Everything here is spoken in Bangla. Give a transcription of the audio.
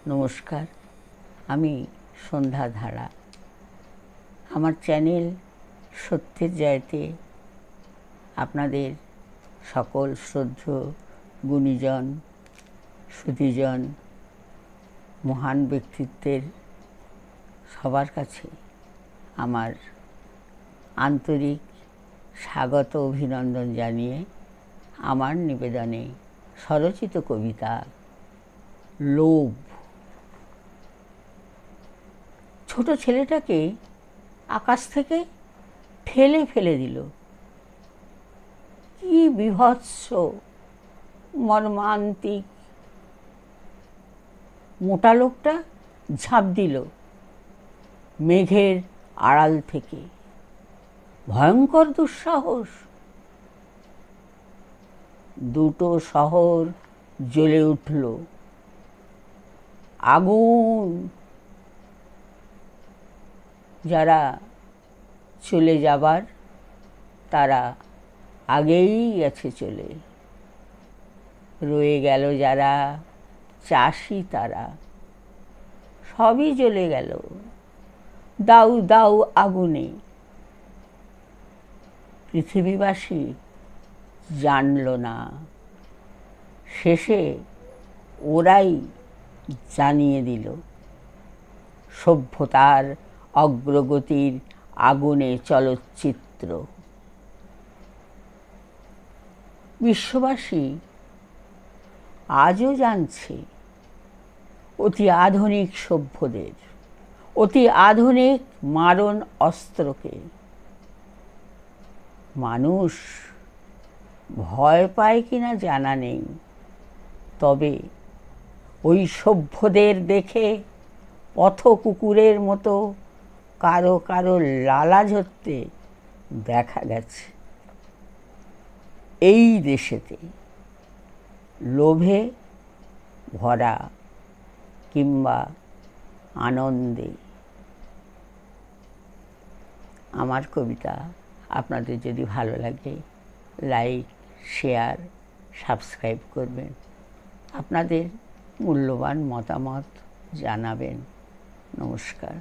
নমস্কার, আমি সন্ধ্যা ধারা। আমার চ্যানেল সত্যের জয়তে আপনাদের সকল শ্রদ্ধেয় গুণীজন, সুধীজন, মহান ব্যক্তিত্বের সবার কাছে আমার আন্তরিক স্বাগত অভিনন্দন জানিয়ে আমার নিবেদনে স্বরচিত কবিতা লোভ। ছোট ছেলেটাকে আকাশ থেকে ঠেলে ফেলে দিল। কি বীভৎস মর্মান্তিক! মোটা লোকটা ঝাঁপ দিল মেঘের আড়াল থেকে। ভয়ঙ্কর দুঃসাহস! দুটো শহর জ্বলে উঠল। আগুন! যারা চলে যাবার তারা আগেই গেছে চলে। রয়ে গেল যারা চাষি, তারা সবই জ্বলে গেল দাউ দাউ আগুনে। পৃথিবীবাসী জানল না, শেষে ওরাই জানিয়ে দিল সভ্যতার অগ্রগতির আগুনে চলচ্চিত্র। বিশ্ববাসী আজও জানছে অতি আধুনিক সভ্যদের, অতি আধুনিক মারণ অস্ত্রকে। মানুষ ভয় পায় কিনা জানা নেই, তবে ওই সভ্যদের দেখে পথ কুকুরের মতো কারো কারো লালা ঝরতে দেখা গেছে। এই দেশেতে লোভে ভরা কিংবা আনন্দে। আমার কবিতা আপনাদের যদি ভালো লাগে লাইক, শেয়ার, সাবস্ক্রাইব করবেন। আপনাদের মূল্যবান মতামত জানাবেন। নমস্কার।